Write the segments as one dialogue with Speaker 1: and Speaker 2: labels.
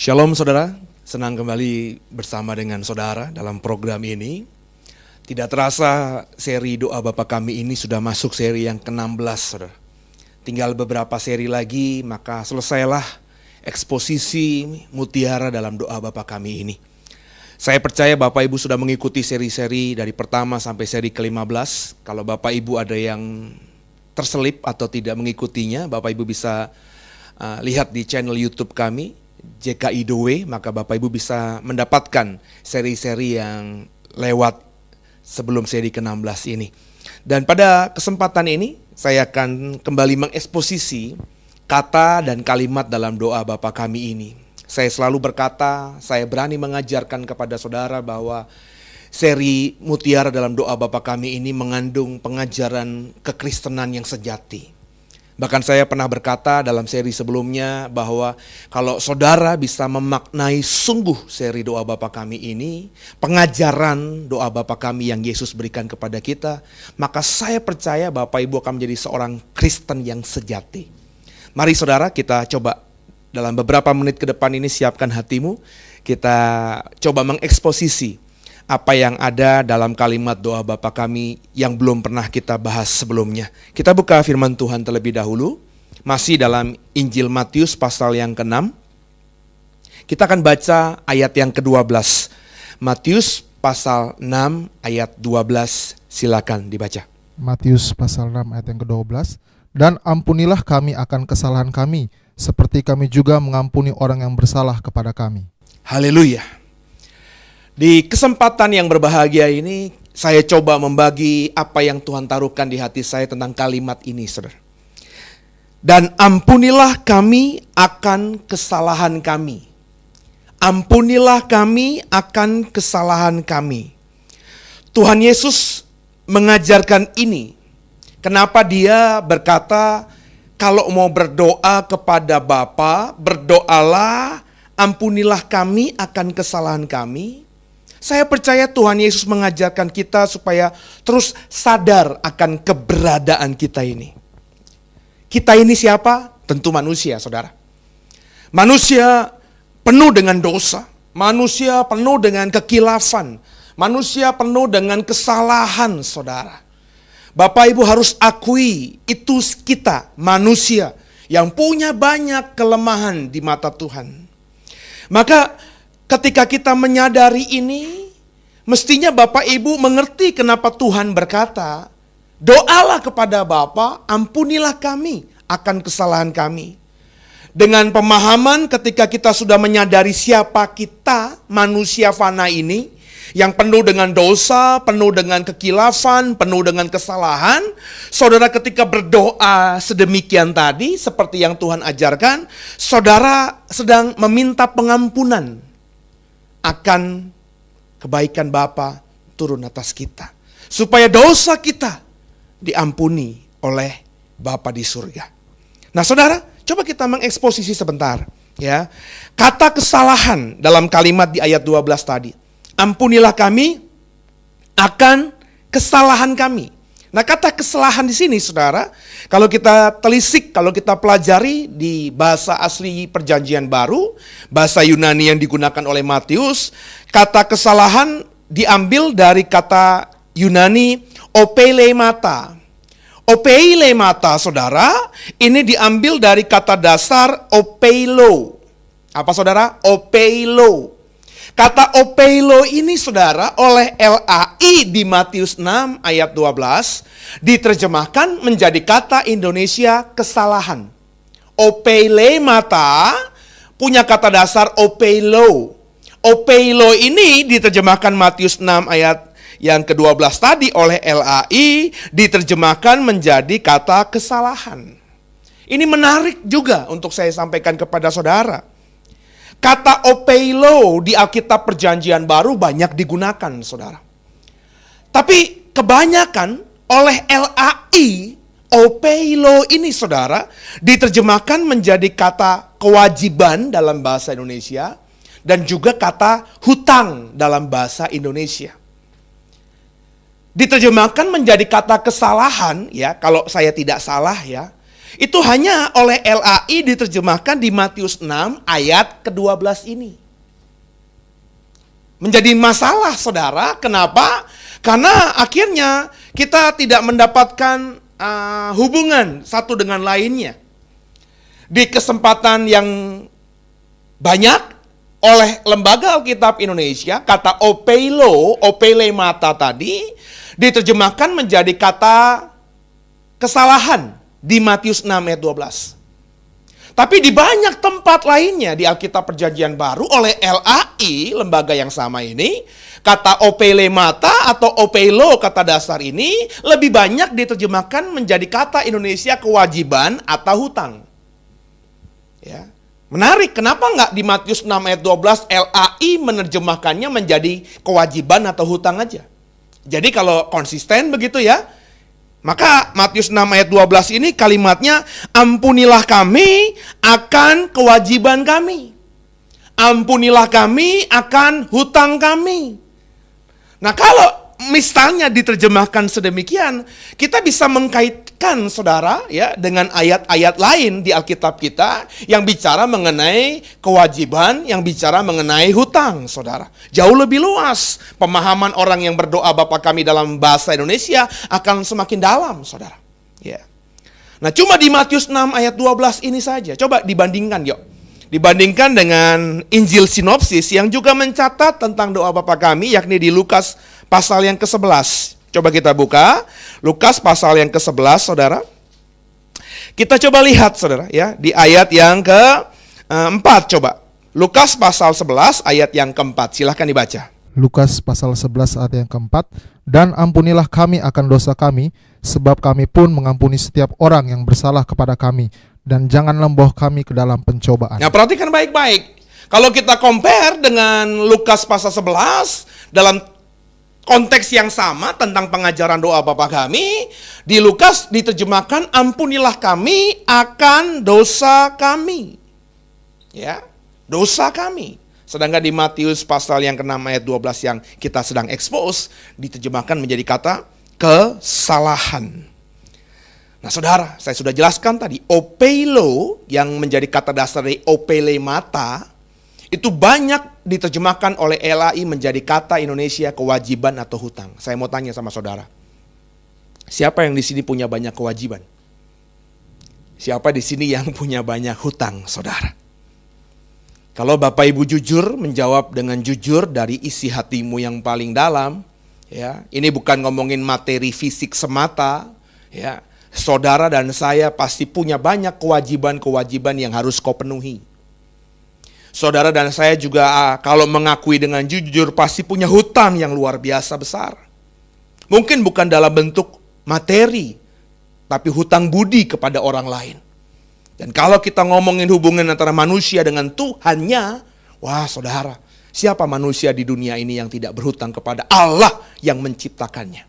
Speaker 1: Shalom saudara, senang kembali bersama dengan saudara dalam program ini. Tidak terasa seri doa Bapa Kami ini sudah masuk seri yang ke-16 saudara. Tinggal beberapa seri lagi maka selesailah eksposisi mutiara dalam doa Bapa Kami ini. Saya percaya Bapak Ibu sudah mengikuti seri-seri dari pertama sampai seri ke-15. Kalau Bapak Ibu ada yang terselip atau tidak mengikutinya, Bapak Ibu bisa lihat di channel YouTube kami JKI The Way, maka Bapak Ibu bisa mendapatkan seri-seri yang lewat sebelum seri ke-16 ini. Dan pada kesempatan ini saya akan kembali mengeksposisi kata dan kalimat dalam doa Bapa Kami ini. Saya selalu berkata, saya berani mengajarkan kepada saudara bahwa seri mutiara dalam doa Bapa Kami ini mengandung pengajaran kekristenan yang sejati. Bahkan saya pernah berkata dalam seri sebelumnya bahwa kalau saudara bisa memaknai sungguh seri doa Bapa Kami ini, pengajaran doa Bapa Kami yang Yesus berikan kepada kita, maka saya percaya Bapak Ibu akan menjadi seorang Kristen yang sejati. Mari saudara kita coba dalam beberapa menit ke depan ini siapkan hatimu, kita coba mengeksposisi apa yang ada dalam kalimat doa Bapa Kami yang belum pernah kita bahas sebelumnya. Kita buka firman Tuhan terlebih dahulu, masih dalam Injil Matius pasal yang ke-6. Kita akan baca ayat yang ke-12. Matius pasal 6 ayat 12, silakan dibaca.
Speaker 2: Matius pasal 6 ayat yang ke-12. Dan ampunilah kami akan kesalahan kami, seperti kami juga mengampuni orang yang bersalah kepada kami.
Speaker 1: Haleluya. Di kesempatan yang berbahagia ini, saya coba membagi apa yang Tuhan taruhkan di hati saya tentang kalimat ini, saudara. Dan ampunilah kami akan kesalahan kami. Ampunilah kami akan kesalahan kami. Tuhan Yesus mengajarkan ini. Kenapa dia berkata, kalau mau berdoa kepada Bapa, berdoalah, ampunilah kami akan kesalahan kami. Saya percaya Tuhan Yesus mengajarkan kita supaya terus sadar akan keberadaan kita ini. Kita ini siapa? Tentu manusia, saudara. Manusia penuh dengan dosa. Manusia penuh dengan kekilafan. Manusia penuh dengan kesalahan, saudara. Bapak Ibu harus akui itu kita, manusia yang punya banyak kelemahan di mata Tuhan. Maka ketika kita menyadari ini, mestinya Bapak Ibu mengerti kenapa Tuhan berkata, doalah kepada Bapa, ampunilah kami akan kesalahan kami. Dengan pemahaman ketika kita sudah menyadari siapa kita, manusia fana ini, yang penuh dengan dosa, penuh dengan kekilafan, penuh dengan kesalahan, saudara ketika berdoa sedemikian tadi, seperti yang Tuhan ajarkan, saudara sedang meminta pengampunan akan kebaikan Bapa turun atas kita. Supaya dosa kita diampuni oleh Bapa di surga. Nah saudara, coba kita mengeksposisi sebentar. Ya, kata kesalahan dalam kalimat di ayat 12 tadi. Ampunilah kami akan kesalahan kami. Nah kata kesalahan di sini saudara, kalau kita telisik, kalau kita pelajari di bahasa asli perjanjian baru, bahasa Yunani yang digunakan oleh Matius, kata kesalahan diambil dari kata Yunani opeilemata. Opeilemata saudara, ini diambil dari kata dasar opeilo. Apa saudara? Opeilo. Kata opeilo ini saudara oleh LAI di Matius 6 ayat 12 diterjemahkan menjadi kata Indonesia kesalahan. Opeilemata punya kata dasar opeilo. Opeilo ini diterjemahkan Matius 6 ayat yang ke-12 tadi oleh LAI diterjemahkan menjadi kata kesalahan. Ini menarik juga untuk saya sampaikan kepada saudara. Kata opeilo di Alkitab Perjanjian Baru banyak digunakan, saudara. Tapi kebanyakan oleh LAI, opeilo ini, saudara, diterjemahkan menjadi kata kewajiban dalam bahasa Indonesia dan juga kata hutang dalam bahasa Indonesia. Diterjemahkan menjadi kata kesalahan, ya, kalau saya tidak salah, ya. Itu hanya oleh LAI diterjemahkan di Matius 6 ayat ke-12 ini. Menjadi masalah, saudara. Kenapa? Karena akhirnya kita tidak mendapatkan hubungan satu dengan lainnya. Di kesempatan yang banyak oleh Lembaga Alkitab Indonesia, kata opelemata tadi diterjemahkan menjadi kata kesalahan di Matius 6 ayat 12. Tapi di banyak tempat lainnya di Alkitab Perjanjian Baru oleh LAI, lembaga yang sama ini, kata opelemata atau opeilo, kata dasar ini lebih banyak diterjemahkan menjadi kata Indonesia kewajiban atau hutang. Ya. Menarik, kenapa nggak di Matius 6 ayat 12 LAI menerjemahkannya menjadi kewajiban atau hutang aja? Jadi kalau konsisten begitu ya, maka Matius 6 ayat 12 ini kalimatnya, ampunilah kami akan kewajiban kami. Ampunilah kami akan hutang kami. Nah, kalau misalnya diterjemahkan sedemikian, kita bisa mengkaitkan, saudara, ya, dengan ayat-ayat lain di Alkitab kita yang bicara mengenai kewajiban, yang bicara mengenai hutang, saudara. Jauh lebih luas pemahaman orang yang berdoa Bapa kami dalam bahasa Indonesia akan semakin dalam, saudara. Ya. Nah, cuma di Matius 6 ayat 12 ini saja. Coba dibandingkan, yuk. Dibandingkan dengan Injil Sinopsis yang juga mencatat tentang doa Bapa kami, yakni di Lukas pasal yang ke-11. Coba kita buka Lukas pasal yang ke-11, saudara. Kita coba lihat, saudara, ya, di ayat yang ke-4 coba. Lukas pasal 11 ayat yang ke-4. Silahkan dibaca.
Speaker 2: Lukas pasal 11 ayat yang ke-4. Dan ampunilah kami akan dosa kami, sebab kami pun mengampuni setiap orang yang bersalah kepada kami. Dan jangan membawa kami ke dalam pencobaan.
Speaker 1: Nah, perhatikan baik-baik. Kalau kita compare dengan Lukas pasal 11 dalam konteks yang sama tentang pengajaran doa Bapa kami, di Lukas diterjemahkan ampunilah kami akan dosa kami. Ya, dosa kami. Sedangkan di Matius pasal yang ke-6 ayat 12 yang kita sedang expose diterjemahkan menjadi kata kesalahan. Nah, saudara, saya sudah jelaskan tadi, opeilo yang menjadi kata dasar dari opelemata itu banyak diterjemahkan oleh LAI menjadi kata Indonesia kewajiban atau hutang. Saya mau tanya sama saudara, siapa yang di sini punya banyak kewajiban? Siapa di sini yang punya banyak hutang, saudara? Kalau Bapak Ibu jujur, menjawab dengan jujur dari isi hatimu yang paling dalam, ya, ini bukan ngomongin materi fisik semata, ya. Saudara dan saya pasti punya banyak kewajiban-kewajiban yang harus kau penuhi. Saudara dan saya juga kalau mengakui dengan jujur pasti punya hutang yang luar biasa besar. Mungkin bukan dalam bentuk materi, tapi hutang budi kepada orang lain. Dan kalau kita ngomongin hubungan antara manusia dengan Tuhannya, wah saudara, siapa manusia di dunia ini yang tidak berhutang kepada Allah yang menciptakannya?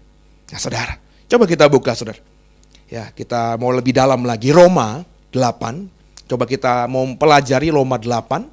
Speaker 1: Nah saudara, coba kita buka, saudara. Ya, kita mau lebih dalam lagi, Roma 8. Coba kita mau pelajari Roma 8.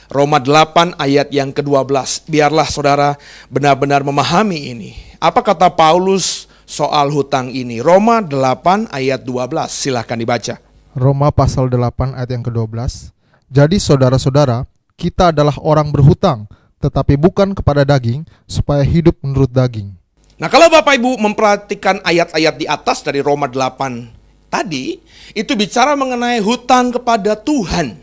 Speaker 1: Roma 8 ayat yang ke-12. Biarlah saudara benar-benar memahami ini. Apa kata Paulus soal hutang ini? Roma 8 ayat 12. Silahkan dibaca.
Speaker 2: Roma pasal 8 ayat yang ke-12. Jadi saudara-saudara, kita adalah orang berhutang, tetapi bukan kepada daging, supaya hidup menurut daging.
Speaker 1: Nah, kalau Bapak Ibu memperhatikan ayat-ayat di atas dari Roma 8 tadi, itu bicara mengenai hutang kepada Tuhan,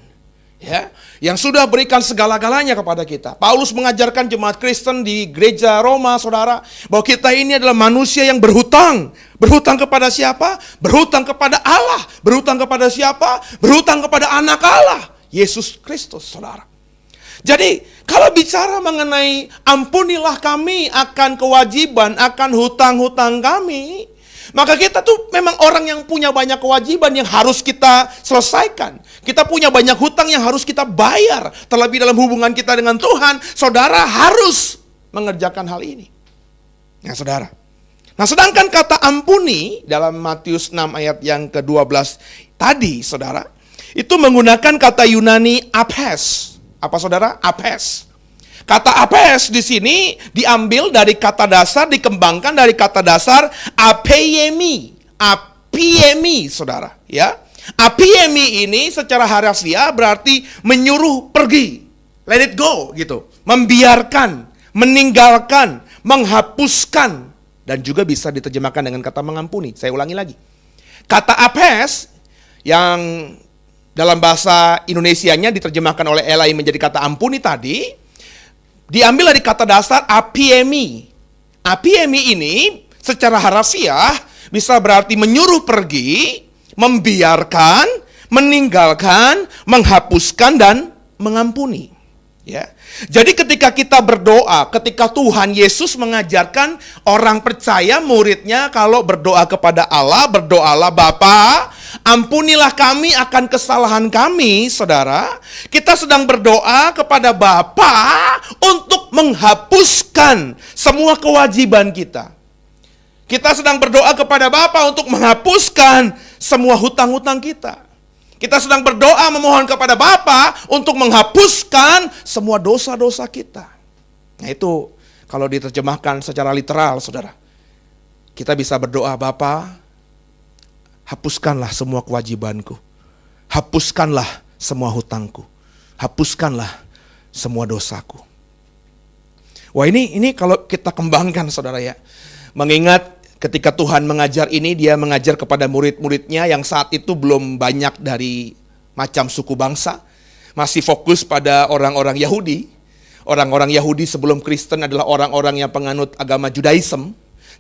Speaker 1: ya, yang sudah berikan segala-galanya kepada kita. Paulus mengajarkan jemaat Kristen di gereja Roma, saudara, bahwa kita ini adalah manusia yang berhutang. Berhutang kepada siapa? Berhutang kepada Allah. Berhutang kepada siapa? Berhutang kepada anak Allah, Yesus Kristus, saudara. Jadi kalau bicara mengenai ampunilah kami akan kewajiban, akan hutang-hutang kami, Maka kita tuh memang orang yang punya banyak kewajiban yang harus kita selesaikan. Kita punya banyak hutang yang harus kita bayar. Terlebih dalam hubungan kita dengan Tuhan, saudara harus mengerjakan hal ini. Ya saudara. Nah sedangkan kata ampuni dalam Matius 6 ayat yang ke-12 tadi saudara, itu menggunakan kata Yunani apes. Apa saudara? Apes. Kata apes di sini diambil dari kata dasar, dikembangkan dari kata dasar apeiemi. Apiemi, saudara, ya. Apiemi ini secara harfiah berarti menyuruh pergi. Let it go gitu. Membiarkan, meninggalkan, menghapuskan, dan juga bisa diterjemahkan dengan kata mengampuni. Saya ulangi lagi. Kata apes yang dalam bahasa Indonesianya diterjemahkan oleh Elai menjadi kata ampuni tadi, diambil dari kata dasar apiemi. Apiemi ini secara harfiah bisa berarti menyuruh pergi, membiarkan, meninggalkan, menghapuskan, dan mengampuni. Ya. Jadi ketika kita berdoa, ketika Tuhan Yesus mengajarkan orang percaya, muridnya kalau berdoa kepada Allah, berdoalah Bapa, ampunilah kami akan kesalahan kami, saudara. Kita sedang berdoa kepada Bapa untuk menghapuskan semua kewajiban kita. Kita sedang berdoa kepada Bapa untuk menghapuskan semua hutang-hutang kita. Kita sedang berdoa memohon kepada Bapa untuk menghapuskan semua dosa-dosa kita. Nah itu kalau diterjemahkan secara literal, saudara. Kita bisa berdoa, Bapa, hapuskanlah semua kewajibanku. Hapuskanlah semua hutangku. Hapuskanlah semua dosaku. Wah ini kalau kita kembangkan, saudara ya. Mengingat ketika Tuhan mengajar ini, dia mengajar kepada murid-muridnya yang saat itu belum banyak dari macam suku bangsa. Masih fokus pada orang-orang Yahudi. Orang-orang Yahudi sebelum Kristen adalah orang-orang yang penganut agama Judaism.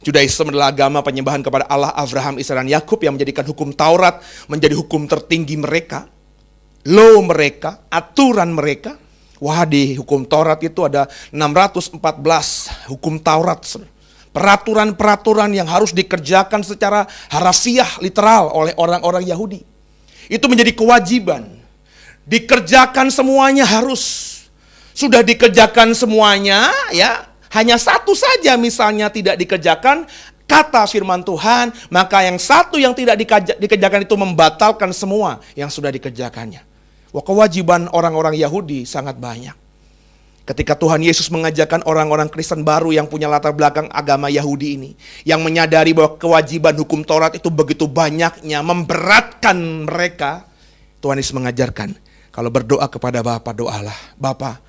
Speaker 1: Judaism adalah agama penyembahan kepada Allah Abraham, Ishak, dan Yakub yang menjadikan hukum Taurat menjadi hukum tertinggi mereka. Law mereka, aturan mereka. Wah, di hukum Taurat itu ada 614 hukum Taurat. Peraturan-peraturan yang harus dikerjakan secara harfiah, literal oleh orang-orang Yahudi. Itu menjadi kewajiban. Dikerjakan semuanya harus. Sudah dikerjakan semuanya, ya. Hanya satu saja misalnya tidak dikerjakan, kata firman Tuhan, maka yang satu yang tidak dikerjakan itu membatalkan semua yang sudah dikerjakannya. Wah, kewajiban orang-orang Yahudi sangat banyak. Ketika Tuhan Yesus mengajarkan orang-orang Kristen baru yang punya latar belakang agama Yahudi ini, yang menyadari bahwa kewajiban hukum Taurat itu begitu banyaknya, memberatkan mereka, Tuhan Yesus mengajarkan, kalau berdoa kepada Bapa, doalah, Bapa,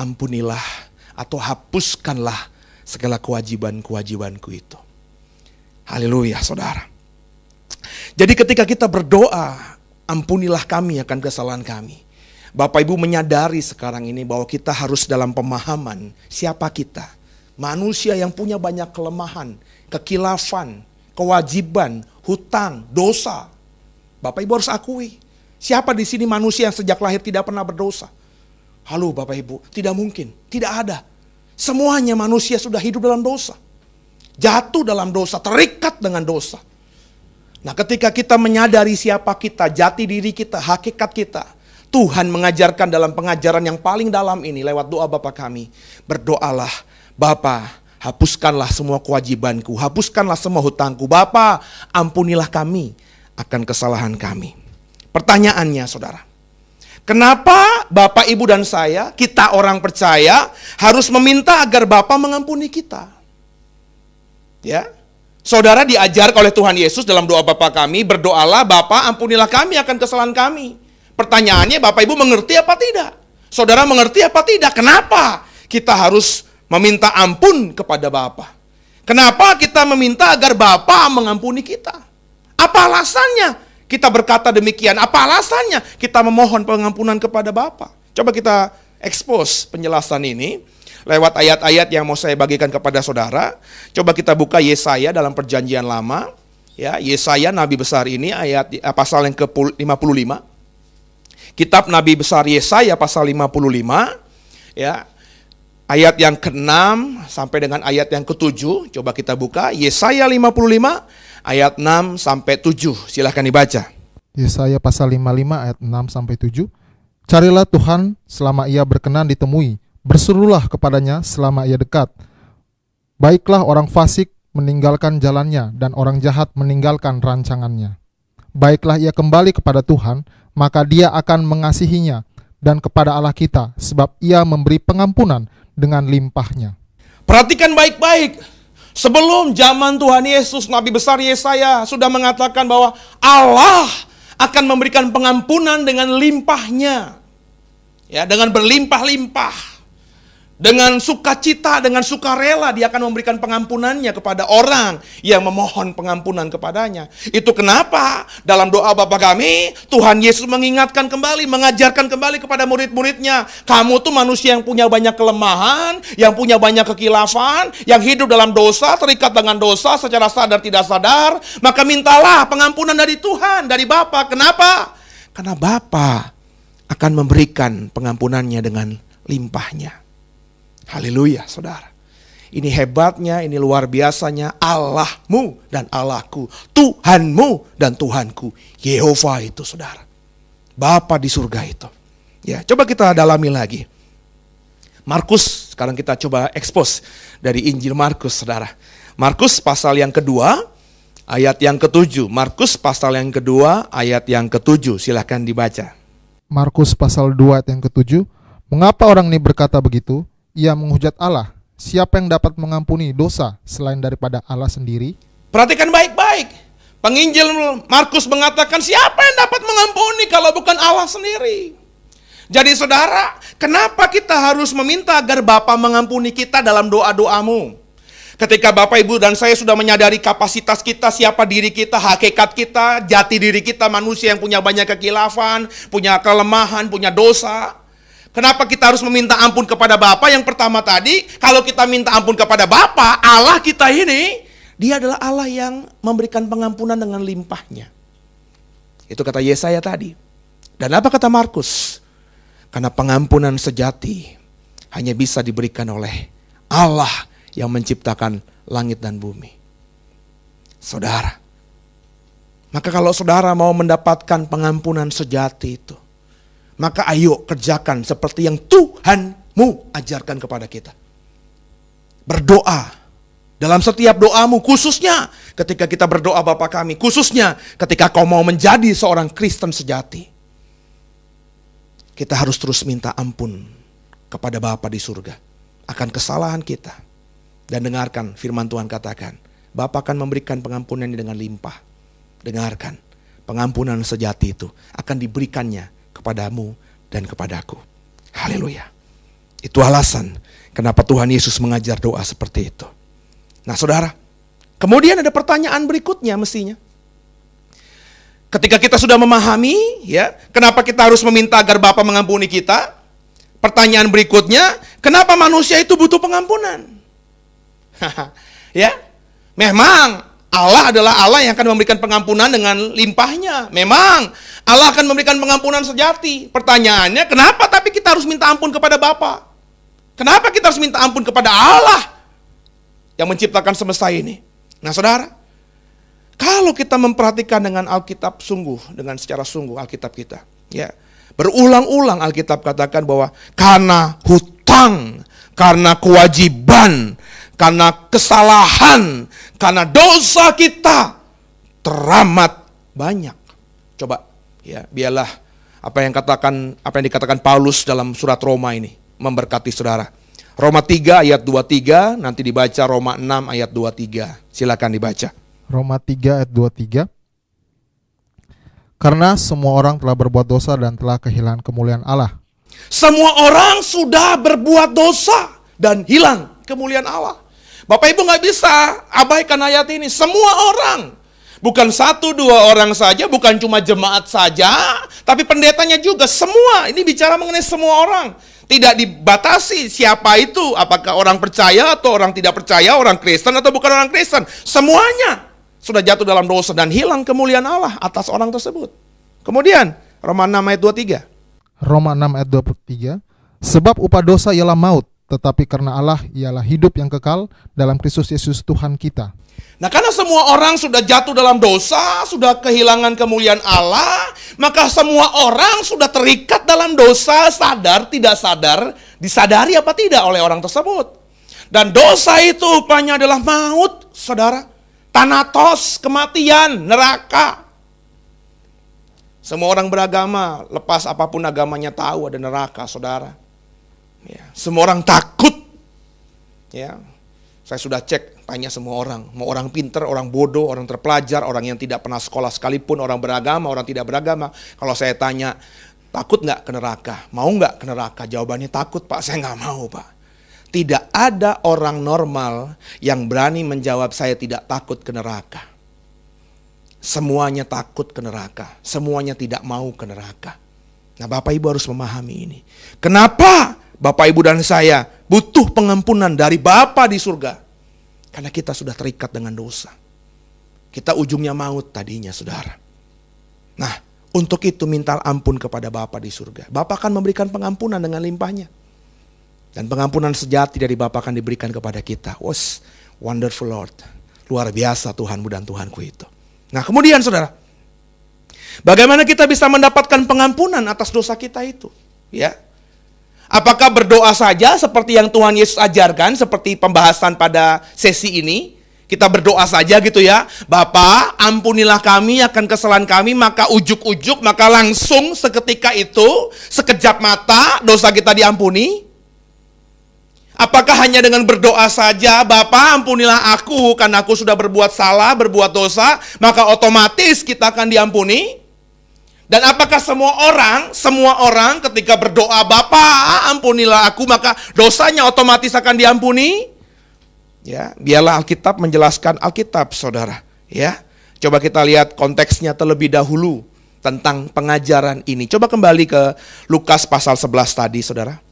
Speaker 1: ampunilah atau hapuskanlah segala kewajiban-kewajibanku itu. Haleluya, saudara. Jadi ketika kita berdoa, ampunilah kami akan kesalahan kami. Bapak Ibu menyadari sekarang ini bahwa kita harus dalam pemahaman siapa kita. Manusia yang punya banyak kelemahan, kekilafan, kewajiban, hutang, dosa. Bapak Ibu harus akui. Siapa di sini manusia yang sejak lahir tidak pernah berdosa? Halo Bapak Ibu, tidak mungkin, tidak ada. Semuanya manusia sudah hidup dalam dosa. Jatuh dalam dosa, terikat dengan dosa. Nah ketika kita menyadari siapa kita, jati diri kita, hakikat kita, Tuhan mengajarkan dalam pengajaran yang paling dalam ini lewat doa Bapa kami. Berdoalah, Bapa, hapuskanlah semua kewajibanku, hapuskanlah semua hutangku. Bapa, ampunilah kami akan kesalahan kami. Pertanyaannya saudara, kenapa Bapak, Ibu, dan saya, kita orang percaya, harus meminta agar Bapa mengampuni kita? Ya, saudara diajar oleh Tuhan Yesus dalam doa Bapa kami, berdoalah, Bapa, ampunilah kami akan kesalahan kami. Pertanyaannya, Bapak Ibu mengerti apa tidak? Saudara mengerti apa tidak? Kenapa kita harus meminta ampun kepada Bapa? Kenapa kita meminta agar Bapa mengampuni kita? Apa alasannya kita berkata demikian? Apa alasannya kita memohon pengampunan kepada Bapa? Coba kita expose penjelasan ini lewat ayat-ayat yang mau saya bagikan kepada saudara. Coba kita buka Yesaya dalam Perjanjian Lama. Ya, Yesaya nabi besar ini ayat pasal yang ke-55. Kitab Nabi besar Yesaya pasal 55, ya, ayat yang ke-6 sampai dengan ayat yang ke-7. Coba kita buka Yesaya 55 ayat 6 sampai 7. Silahkan dibaca.
Speaker 2: Yesaya pasal 55 ayat 6 sampai 7. Carilah Tuhan selama ia berkenan ditemui, berserulah kepadanya selama ia dekat. Baiklah orang fasik meninggalkan jalannya dan orang jahat meninggalkan rancangannya. Baiklah ia kembali kepada Tuhan, maka Dia akan mengasihinya, dan kepada Allah kita, sebab Ia memberi pengampunan dengan limpahnya.
Speaker 1: Perhatikan baik-baik. Sebelum zaman Tuhan Yesus, Nabi besar Yesaya sudah mengatakan bahwa Allah akan memberikan pengampunan dengan limpahnya. Ya, dengan berlimpah-limpah. Dengan sukacita, dengan sukarela Dia akan memberikan pengampunannya kepada orang yang memohon pengampunan kepadanya. Itu kenapa dalam doa Bapa kami, Tuhan Yesus mengingatkan kembali, mengajarkan kembali kepada murid-muridnya, kamu tuh manusia yang punya banyak kelemahan, yang punya banyak kekilafan, yang hidup dalam dosa, terikat dengan dosa secara sadar tidak sadar, maka mintalah pengampunan dari Tuhan, dari Bapa. Kenapa? Karena Bapa akan memberikan pengampunannya dengan limpahnya. Haleluya, saudara. Ini hebatnya, ini luar biasanya Allahmu dan Allahku, Tuhanmu dan Tuhanku, Yehova itu, saudara. Bapa di surga itu. Ya, coba kita dalami lagi. Markus, sekarang kita coba ekspos dari Injil Markus, saudara. Markus pasal yang kedua, ayat yang ke-7. Markus pasal yang kedua, ayat yang ke-7. Silahkan dibaca.
Speaker 2: Markus pasal 2 ayat yang ke-7. Mengapa orang ini berkata begitu? Ia menghujat Allah. Siapa yang dapat mengampuni dosa selain daripada Allah sendiri?
Speaker 1: Perhatikan baik-baik. Penginjil Markus mengatakan siapa yang dapat mengampuni kalau bukan Allah sendiri. Jadi saudara, kenapa kita harus meminta agar Bapa mengampuni kita dalam doa-doamu? Ketika Bapak, Ibu, dan saya sudah menyadari kapasitas kita, siapa diri kita, hakikat kita, jati diri kita, manusia yang punya banyak kekilafan, punya kelemahan, punya dosa. Kenapa kita harus meminta ampun kepada Bapa? Yang pertama tadi, kalau kita minta ampun kepada Bapa, Allah kita ini, Dia adalah Allah yang memberikan pengampunan dengan limpahnya. Itu kata Yesaya tadi. Dan apa kata Markus? Karena pengampunan sejati hanya bisa diberikan oleh Allah yang menciptakan langit dan bumi. Saudara, maka kalau saudara mau mendapatkan pengampunan sejati itu, maka ayo kerjakan seperti yang Tuhanmu ajarkan kepada kita. Berdoa dalam setiap doamu, khususnya ketika kita berdoa Bapa kami, khususnya ketika kau mau menjadi seorang Kristen sejati. Kita harus terus minta ampun kepada Bapa di surga akan kesalahan kita. Dan dengarkan firman Tuhan katakan, Bapa akan memberikan pengampunan dengan limpah. Dengarkan, pengampunan sejati itu akan diberikannya kepadamu dan kepadaku. Haleluya. Itu alasan kenapa Tuhan Yesus mengajar doa seperti itu. Nah saudara, kemudian ada pertanyaan berikutnya mestinya. Ketika kita sudah memahami, ya, kenapa kita harus meminta agar Bapa mengampuni kita? Pertanyaan berikutnya, kenapa manusia itu butuh pengampunan? Ya, memang Allah adalah Allah yang akan memberikan pengampunan dengan limpahnya. Memang Allah akan memberikan pengampunan sejati. Pertanyaannya, kenapa tapi kita harus minta ampun kepada Bapa? Kenapa kita harus minta ampun kepada Allah yang menciptakan semesta ini? Nah saudara, kalau kita memperhatikan dengan Alkitab sungguh, dengan secara sungguh Alkitab kita, ya, berulang-ulang Alkitab katakan bahwa karena hutang, karena kewajiban, karena kesalahan, karena dosa kita teramat banyak. Coba, ya, biarlah apa yang dikatakan Paulus dalam surat Roma ini memberkati saudara. Roma 3 ayat 23, nanti dibaca Roma 6 ayat 23. Silakan dibaca.
Speaker 2: Roma 3 ayat 23. Karena semua orang telah berbuat dosa dan telah kehilangan kemuliaan Allah.
Speaker 1: Semua orang sudah berbuat dosa dan hilang kemuliaan Allah. Bapak Ibu gak bisa abaikan ayat ini. Semua orang. Bukan 1-2 orang saja, bukan cuma jemaat saja, tapi pendetanya juga. Semua, ini bicara mengenai semua orang. Tidak dibatasi siapa itu, apakah orang percaya atau orang tidak percaya, orang Kristen atau bukan orang Kristen. Semuanya sudah jatuh dalam dosa dan hilang kemuliaan Allah atas orang tersebut. Kemudian, Roma 6 ayat 23.
Speaker 2: Roma 6 ayat 23. Sebab upah dosa ialah maut, tetapi karena Allah ialah hidup yang kekal dalam Kristus Yesus Tuhan kita.
Speaker 1: Nah, karena semua orang sudah jatuh dalam dosa, sudah kehilangan kemuliaan Allah, maka semua orang sudah terikat dalam dosa, sadar, tidak sadar, disadari apa tidak oleh orang tersebut. Dan dosa itu upahnya adalah maut, saudara. Thanatos, kematian, neraka. Semua orang beragama, lepas apapun agamanya tahu ada neraka, saudara. Ya, semua orang takut. Ya, saya sudah cek, tanya semua orang. Mau orang pinter, orang bodoh, orang terpelajar, orang yang tidak pernah sekolah sekalipun, orang beragama, orang tidak beragama. Kalau saya tanya, takut nggak ke neraka? Mau nggak ke neraka? Jawabannya takut, Pak. Saya nggak mau, Pak. Tidak ada orang normal yang berani menjawab saya tidak takut ke neraka. Semuanya takut ke neraka. Semuanya tidak mau ke neraka. Nah, Bapak Ibu harus memahami ini. Kenapa Bapak Ibu dan saya butuh pengampunan dari Bapa di surga? Karena kita sudah terikat dengan dosa. Kita ujungnya maut tadinya, saudara. Nah, untuk itu minta ampun kepada Bapa di surga. Bapa akan memberikan pengampunan dengan limpahnya. Dan pengampunan sejati dari Bapa akan diberikan kepada kita. Was wonderful Lord. Luar biasa Tuhanmu dan Tuhanku itu. Nah, kemudian saudara, bagaimana kita bisa mendapatkan pengampunan atas dosa kita itu? Ya. Apakah berdoa saja seperti yang Tuhan Yesus ajarkan, seperti pembahasan pada sesi ini? Kita berdoa saja gitu ya. Bapa, ampunilah kami akan kesalahan kami, maka ujuk-ujuk, maka langsung seketika itu, sekejap mata dosa kita diampuni. Apakah hanya dengan berdoa saja, Bapa ampunilah aku karena aku sudah berbuat salah, berbuat dosa, maka otomatis kita akan diampuni? Dan apakah semua orang ketika berdoa, Bapa ampunilah aku, maka dosanya otomatis akan diampuni? Ya, biarlah Alkitab menjelaskan Alkitab, saudara. Ya, coba kita lihat konteksnya terlebih dahulu tentang pengajaran ini. Coba kembali ke Lukas pasal 11 tadi, saudara.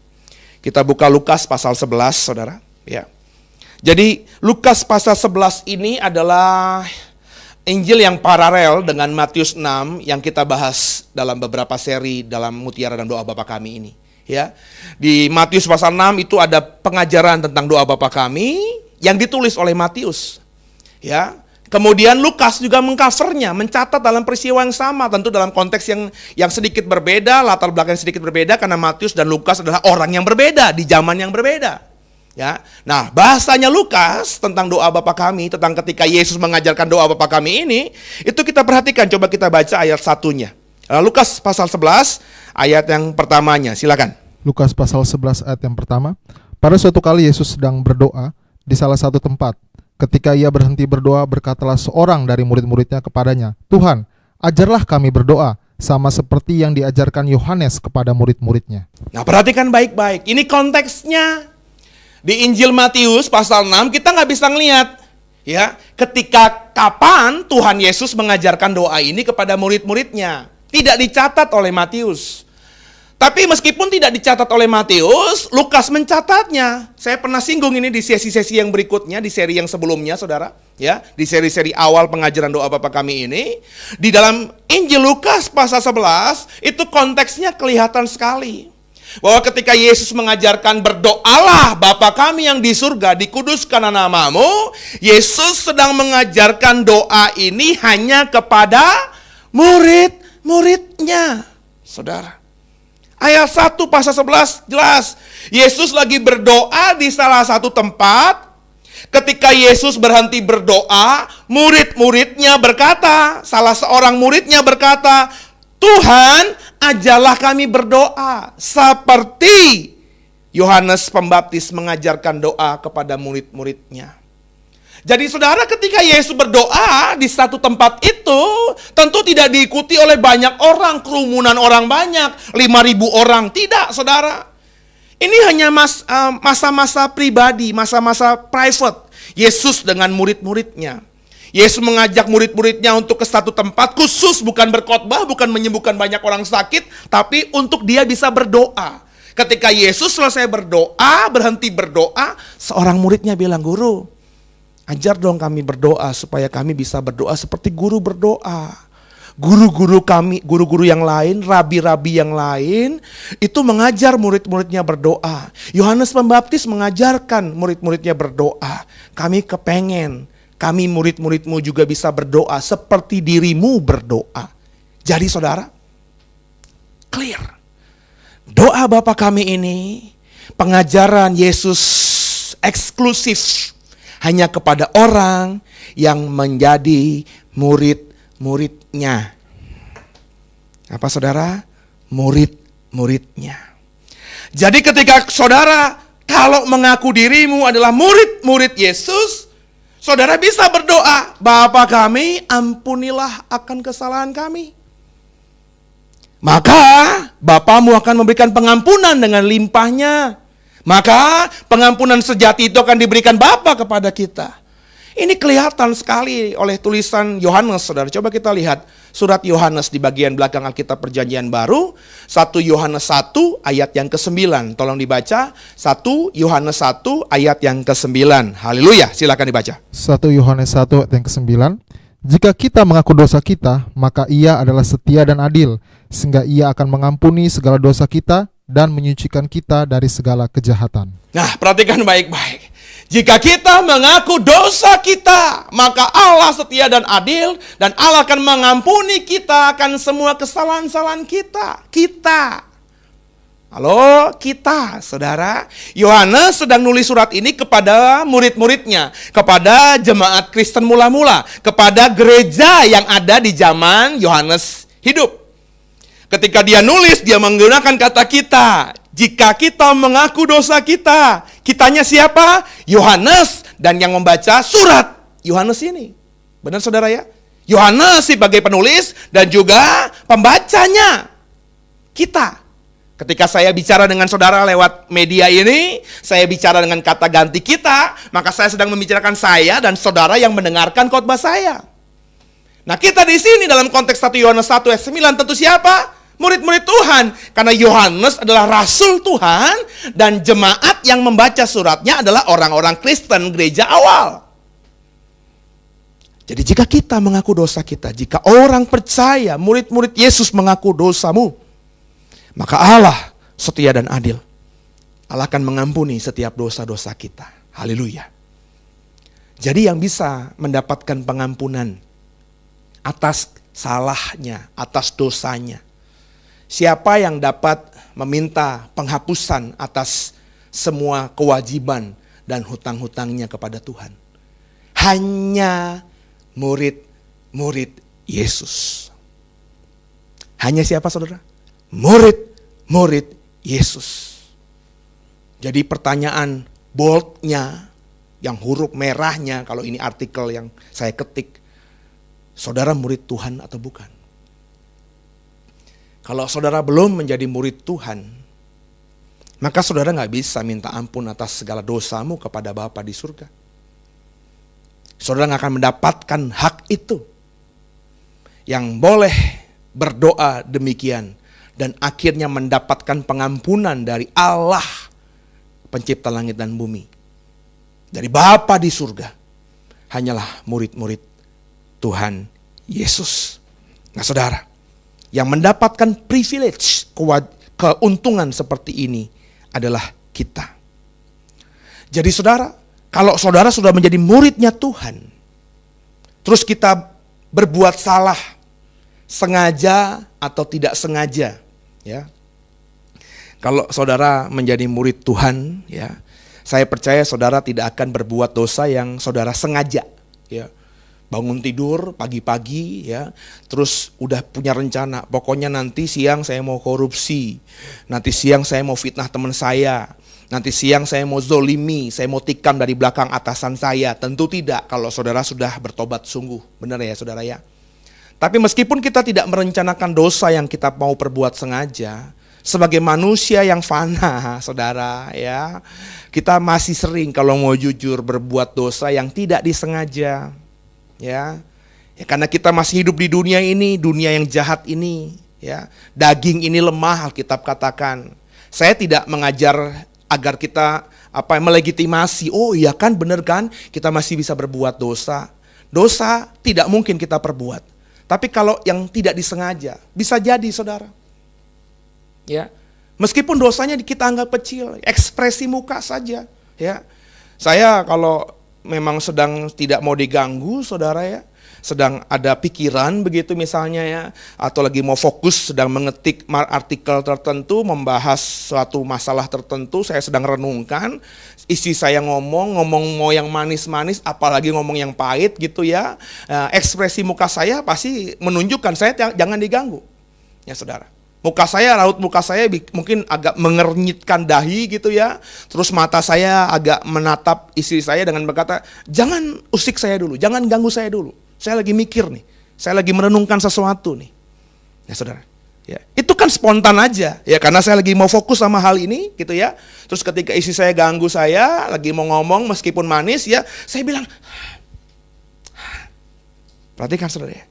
Speaker 1: Kita buka Lukas pasal 11, saudara. Ya. Jadi Lukas pasal 11 ini adalah Injil yang paralel dengan Matius 6 yang kita bahas dalam beberapa seri dalam Mutiara dan Doa Bapa Kami ini. Ya. Di Matius pasal 6 itu ada pengajaran tentang doa Bapa Kami yang ditulis oleh Matius. Ya. Kemudian Lukas juga mengcovernya, mencatat dalam peristiwa yang sama, tentu dalam konteks yang sedikit berbeda, latar belakang sedikit berbeda, karena Matius dan Lukas adalah orang yang berbeda di zaman yang berbeda. Ya, nah bahasanya Lukas tentang doa Bapa Kami, tentang ketika Yesus mengajarkan doa Bapa Kami ini, itu kita perhatikan. Coba kita baca ayat satunya. Lukas pasal 11 ayat yang pertamanya, silakan.
Speaker 2: Lukas pasal 11 ayat yang pertama. Pada suatu kali Yesus sedang berdoa di salah satu tempat. Ketika ia berhenti berdoa, berkatalah seorang dari murid-muridnya kepadanya, Tuhan, ajarlah kami berdoa, sama seperti yang diajarkan Yohanes kepada murid-muridnya.
Speaker 1: Nah, perhatikan baik-baik. Ini konteksnya. Di Injil Matius pasal 6, kita nggak bisa ngelihat. Ya, ketika kapan Tuhan Yesus mengajarkan doa ini kepada murid-muridnya. Tidak dicatat oleh Matius. Tapi meskipun tidak dicatat oleh Matius, Lukas mencatatnya. Saya pernah singgung ini di sesi-sesi yang berikutnya, di seri yang sebelumnya, saudara. Ya, di seri-seri awal pengajaran doa Bapa Kami ini. Di dalam Injil Lukas pasal 11, itu konteksnya kelihatan sekali. Bahwa ketika Yesus mengajarkan berdoalah Bapa Kami yang di surga, dikuduskan namamu, Yesus sedang mengajarkan doa ini hanya kepada murid-muridnya. Saudara. Ayat 1 pasal 11 jelas. Yesus lagi berdoa di salah satu tempat. Ketika Yesus berhenti berdoa, murid-muridnya berkata, salah seorang muridnya berkata, Tuhan, ajarlah kami berdoa seperti Yohanes Pembaptis mengajarkan doa kepada murid-muridnya. Jadi saudara, ketika Yesus berdoa di satu tempat itu, tentu tidak diikuti oleh banyak orang, kerumunan orang banyak, 5.000 orang. Tidak, saudara. Ini hanya masa-masa pribadi, masa-masa private. Yesus dengan murid-muridnya. Yesus mengajak murid-muridnya untuk ke satu tempat khusus, bukan berkhotbah, bukan menyembuhkan banyak orang sakit, tapi untuk dia bisa berdoa. Ketika Yesus selesai berdoa, berhenti berdoa, seorang muridnya bilang, Guru, ajar dong kami berdoa supaya kami bisa berdoa seperti guru berdoa. Guru-guru kami, guru-guru yang lain, rabi-rabi yang lain, itu mengajar murid-muridnya berdoa. Yohanes Pembaptis mengajarkan murid-muridnya berdoa. Kami kepengen kami murid-muridmu juga bisa berdoa seperti dirimu berdoa. Jadi saudara, clear. Doa Bapa kami ini, pengajaran Yesus eksklusif hanya kepada orang yang menjadi murid-muridnya. Apa saudara? Murid-muridnya. Jadi ketika saudara kalau mengaku dirimu adalah murid-murid Yesus, saudara bisa berdoa, Bapa kami, ampunilah akan kesalahan kami. Maka Bapamu akan memberikan pengampunan dengan limpahnya. Maka pengampunan sejati itu akan diberikan Bapa kepada kita. Ini kelihatan sekali oleh tulisan Yohanes, saudara. Coba kita lihat surat Yohanes di bagian belakang Alkitab Perjanjian Baru. 1 Yohanes 1 ayat yang ke-9. Tolong dibaca. 1 Yohanes 1 ayat yang ke-9. Haleluya, silakan dibaca.
Speaker 2: 1 Yohanes 1 ayat yang ke-9. Jika kita mengaku dosa kita, maka Ia adalah setia dan adil, sehingga Ia akan mengampuni segala dosa kita dan menyucikan kita dari segala kejahatan.
Speaker 1: Nah, perhatikan baik-baik. Jika kita mengaku dosa kita, maka Allah setia dan adil, dan Allah akan mengampuni kita akan semua kesalahan-kesalahan kita. Halo, kita, saudara. Yohanes sedang nulis surat ini kepada murid-muridnya, kepada jemaat Kristen mula-mula, kepada gereja yang ada di zaman Yohanes hidup. Ketika dia nulis, dia menggunakan kata kita. Jika kita mengaku dosa kita, kitanya siapa? Yohanes, dan yang membaca surat Yohanes ini. Benar saudara ya? Yohanes sebagai penulis dan juga pembacanya. Kita. Ketika saya bicara dengan saudara lewat media ini, saya bicara dengan kata ganti kita, maka saya sedang membicarakan saya dan saudara yang mendengarkan khotbah saya. Nah, kita di sini dalam konteks 1 Yohanes 1 ayat 9 tentu siapa? Murid-murid Tuhan. Karena Yohanes adalah rasul Tuhan dan jemaat yang membaca suratnya adalah orang-orang Kristen gereja awal. Jadi jika kita mengaku dosa kita, jika orang percaya, murid-murid Yesus mengaku dosamu, maka Allah setia dan adil. Allah akan mengampuni setiap dosa-dosa kita. Haleluya. Jadi yang bisa mendapatkan pengampunan atas salahnya, atas dosanya, siapa yang dapat meminta penghapusan atas semua kewajiban dan hutang-hutangnya kepada Tuhan? Hanya murid-murid Yesus. Hanya siapa saudara? Murid-murid Yesus. Jadi pertanyaan boldnya, yang huruf merahnya, kalau ini artikel yang saya ketik, saudara murid Tuhan atau bukan? Kalau saudara belum menjadi murid Tuhan, maka saudara gak bisa minta ampun atas segala dosamu kepada Bapa di surga. Saudara gak akan mendapatkan hak itu. Yang boleh berdoa demikian dan akhirnya mendapatkan pengampunan dari Allah, pencipta langit dan bumi, dari Bapa di surga, hanyalah murid-murid Tuhan Yesus. Nah saudara, yang mendapatkan privilege, keuntungan seperti ini adalah kita. Jadi saudara, kalau saudara sudah menjadi muridnya Tuhan, terus kita berbuat salah, sengaja atau tidak sengaja, ya. Kalau saudara menjadi murid Tuhan, ya, saya percaya saudara tidak akan berbuat dosa yang saudara sengaja, ya. Bangun tidur pagi-pagi, ya, terus udah punya rencana, pokoknya nanti siang saya mau korupsi, nanti siang saya mau fitnah teman saya, nanti siang saya mau zolimi, saya mau tikam dari belakang atasan saya. Tentu tidak kalau saudara sudah bertobat sungguh, benar ya saudara ya. Tapi meskipun kita tidak merencanakan dosa yang kita mau perbuat sengaja, sebagai manusia yang fana saudara ya, kita masih sering kalau mau jujur berbuat dosa yang tidak disengaja. Ya, karena kita masih hidup di dunia ini, dunia yang jahat ini, ya. Daging ini lemah, Alkitab katakan. Saya tidak mengajar agar kita melegitimasi, oh iya kan, benar kan, kita masih bisa berbuat dosa. Dosa tidak mungkin kita perbuat. Tapi kalau yang tidak disengaja, bisa jadi saudara. Ya, meskipun dosanya kita anggap kecil, ekspresi muka saja. Ya, saya kalau memang sedang tidak mau diganggu, saudara ya, sedang ada pikiran begitu misalnya ya, atau lagi mau fokus sedang mengetik artikel tertentu, membahas suatu masalah tertentu, saya sedang renungkan, istri saya ngomong mau yang manis-manis, apalagi ngomong yang pahit gitu ya, ekspresi muka saya pasti menunjukkan saya jangan diganggu, ya saudara. Raut muka saya mungkin agak mengernyitkan dahi gitu ya. Terus mata saya agak menatap istri saya dengan berkata, jangan usik saya dulu, jangan ganggu saya dulu. Saya lagi mikir nih, saya lagi merenungkan sesuatu nih. Ya saudara, ya, itu kan spontan aja, ya karena saya lagi mau fokus sama hal ini gitu ya. Terus ketika istri saya ganggu saya, lagi mau ngomong meskipun manis ya, saya bilang, perhatikan saudara ya.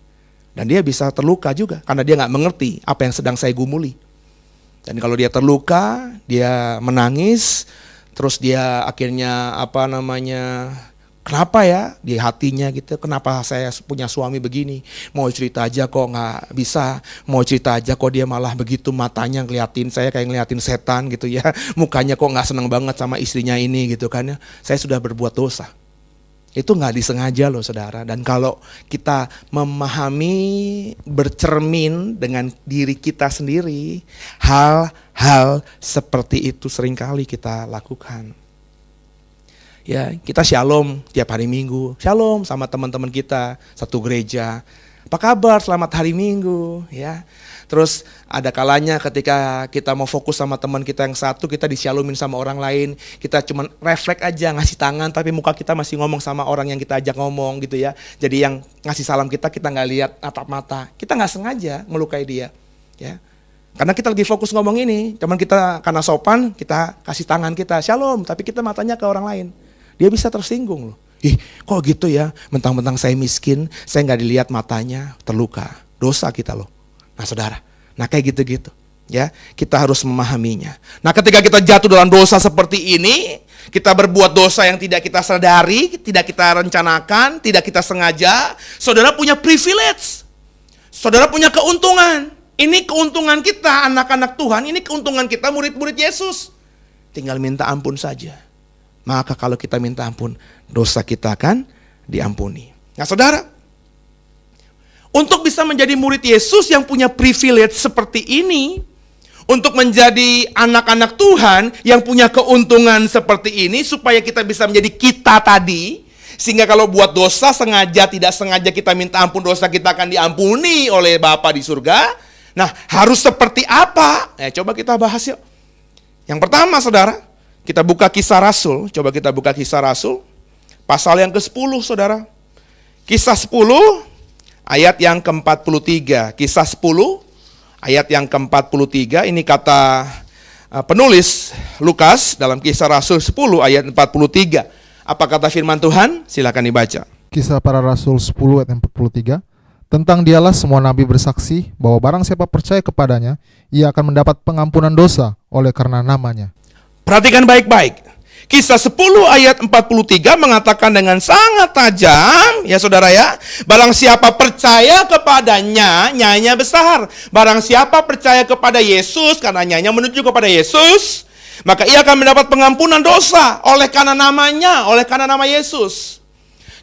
Speaker 1: Dan dia bisa terluka juga karena dia nggak mengerti apa yang sedang saya gumuli. Dan kalau dia terluka, dia menangis, terus dia akhirnya kenapa ya di hatinya gitu, kenapa saya punya suami begini, mau cerita aja kok nggak bisa, mau cerita aja kok dia malah begitu, matanya ngeliatin saya kayak ngeliatin setan gitu ya, mukanya kok nggak seneng banget sama istrinya ini gitu kan ya, saya sudah berbuat dosa. Itu nggak disengaja loh saudara. Dan kalau kita memahami, bercermin dengan diri kita sendiri, hal-hal seperti itu seringkali kita lakukan. Ya, kita shalom tiap hari Minggu, shalom sama teman-teman kita satu gereja. Apa kabar? Selamat hari Minggu, ya. Terus ada kalanya ketika kita mau fokus sama teman kita yang satu, kita disyalomin sama orang lain, kita cuman refleks aja ngasih tangan, tapi muka kita masih ngomong sama orang yang kita ajak ngomong gitu ya. Jadi yang ngasih salam kita nggak lihat tatap mata, kita nggak sengaja melukai dia, ya. Karena kita lagi fokus ngomong ini, teman kita karena sopan, kita kasih tangan kita shalom, tapi kita matanya ke orang lain, dia bisa tersinggung loh. Ih, kok gitu ya? Mentang-mentang saya miskin, saya nggak dilihat matanya, terluka, dosa kita loh. Nah saudara, kayak gitu-gitu ya, kita harus memahaminya. Nah ketika kita jatuh dalam dosa seperti ini, kita berbuat dosa yang tidak kita sadari, tidak kita rencanakan, tidak kita sengaja, saudara punya privilege, saudara punya keuntungan. Ini keuntungan kita anak-anak Tuhan, ini keuntungan kita murid-murid Yesus. Tinggal minta ampun saja. Maka kalau kita minta ampun, dosa kita akan diampuni. Nah saudara, untuk bisa menjadi murid Yesus yang punya privilege seperti ini, untuk menjadi anak-anak Tuhan yang punya keuntungan seperti ini, supaya kita bisa menjadi kita tadi, sehingga kalau buat dosa sengaja tidak sengaja kita minta ampun, dosa kita akan diampuni oleh Bapa di surga. Nah harus seperti apa? Coba kita bahas yuk. Yang pertama saudara, kita buka Kisah Rasul. Coba kita buka Kisah Rasul pasal yang ke-10 saudara. Kisah 10 ayat yang ke-43, Kisah 10, ayat yang ke-43, ini kata penulis Lukas dalam Kisah Rasul 10 ayat 43. Apa kata firman Tuhan? Silakan dibaca.
Speaker 2: Kisah para Rasul 10 ayat 43. Tentang dialah semua nabi bersaksi bahwa barang siapa percaya kepadanya, ia akan mendapat pengampunan dosa oleh karena namanya.
Speaker 1: Perhatikan baik-baik. Kisah 10 ayat 43 mengatakan dengan sangat tajam, ya saudara ya, barang siapa percaya kepadanya, nyanya besar. Barang siapa percaya kepada Yesus, karena nyanya menuju kepada Yesus, maka ia akan mendapat pengampunan dosa oleh karena namanya, oleh karena nama Yesus.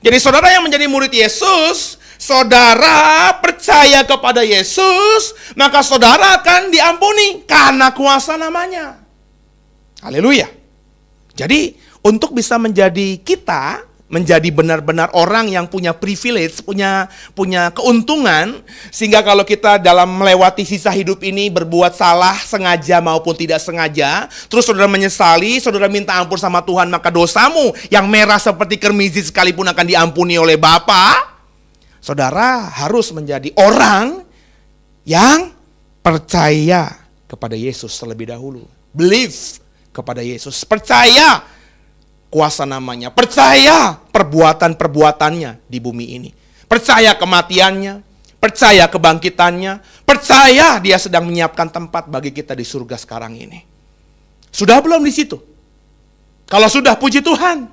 Speaker 1: Jadi saudara yang menjadi murid Yesus, saudara percaya kepada Yesus, maka saudara akan diampuni karena kuasa namanya. Haleluya. Jadi untuk bisa menjadi kita, menjadi benar-benar orang yang punya privilege, punya keuntungan, sehingga kalau kita dalam melewati sisa hidup ini berbuat salah sengaja maupun tidak sengaja, terus saudara menyesali, saudara minta ampun sama Tuhan, maka dosamu yang merah seperti kermizi sekalipun akan diampuni oleh Bapa. Saudara harus menjadi orang yang percaya kepada Yesus terlebih dahulu. Believe kepada Yesus, percaya kuasa namanya, percaya perbuatan-perbuatannya di bumi ini, percaya kematiannya, percaya kebangkitannya, percaya dia sedang menyiapkan tempat bagi kita di surga sekarang ini. Sudah belum di situ? Kalau sudah, puji Tuhan.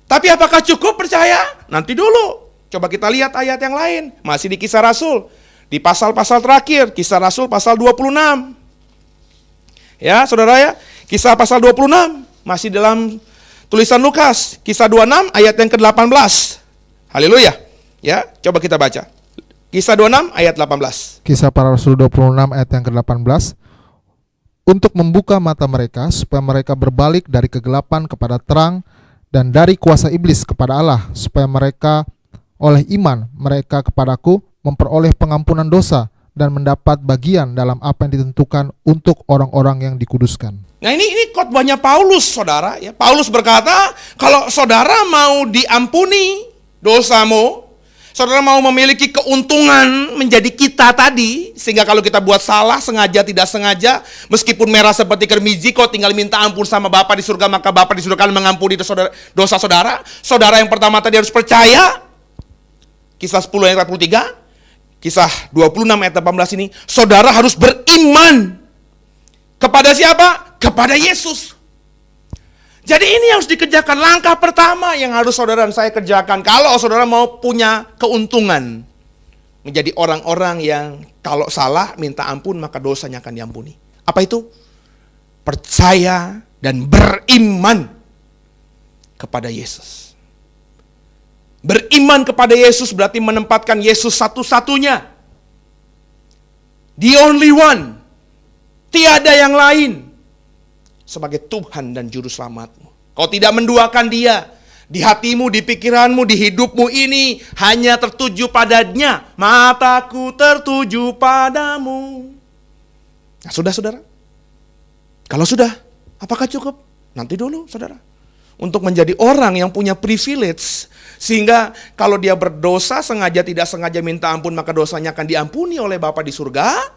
Speaker 1: Tapi apakah cukup percaya? Nanti dulu. Coba kita lihat ayat yang lain, masih di Kisah Rasul, di pasal-pasal terakhir, Kisah Rasul pasal 26. Ya, saudara ya, Kisah pasal 26, masih dalam Tulisan Lukas, kisah 26 ayat yang ke-18. Haleluya. Ya, coba kita baca. Kisah 26 ayat 18.
Speaker 2: Kisah Para Rasul 26 ayat yang ke-18. Untuk membuka mata mereka supaya mereka berbalik dari kegelapan kepada terang dan dari kuasa iblis kepada Allah, supaya mereka oleh iman mereka kepadaku memperoleh pengampunan dosa dan mendapat bagian dalam apa yang ditentukan untuk orang-orang yang dikuduskan.
Speaker 1: Nah ini khotbahnya Paulus, saudara. Ya, Paulus berkata, kalau saudara mau diampuni dosamu, saudara mau memiliki keuntungan menjadi kita tadi, sehingga kalau kita buat salah, sengaja tidak sengaja, meskipun merah seperti kermiji, kau tinggal minta ampun sama Bapa di surga, maka Bapa di surga akan mengampuni dosa saudara. Saudara yang pertama tadi harus percaya. Kisah 10 ayat 43, kisah 26 ayat 18 ini, saudara harus beriman. Kepada siapa? Kepada Yesus. Jadi ini harus dikerjakan. Langkah pertama yang harus saudara dan saya kerjakan kalau saudara mau punya keuntungan menjadi orang-orang yang kalau salah minta ampun maka dosanya akan diampuni. Apa itu? Percaya dan beriman kepada Yesus. Beriman kepada Yesus berarti menempatkan Yesus satu-satunya. The only one. Tiada yang lain sebagai Tuhan dan Juru Selamatmu. Kau tidak menduakan Dia. Di hatimu, di pikiranmu, di hidupmu ini hanya tertuju padanya. Mataku tertuju padamu. Nah, sudah saudara? Kalau sudah, apakah cukup? Nanti dulu saudara. Untuk menjadi orang yang punya privilege, sehingga kalau dia berdosa, sengaja tidak sengaja minta ampun, maka dosanya akan diampuni oleh Bapa di surga.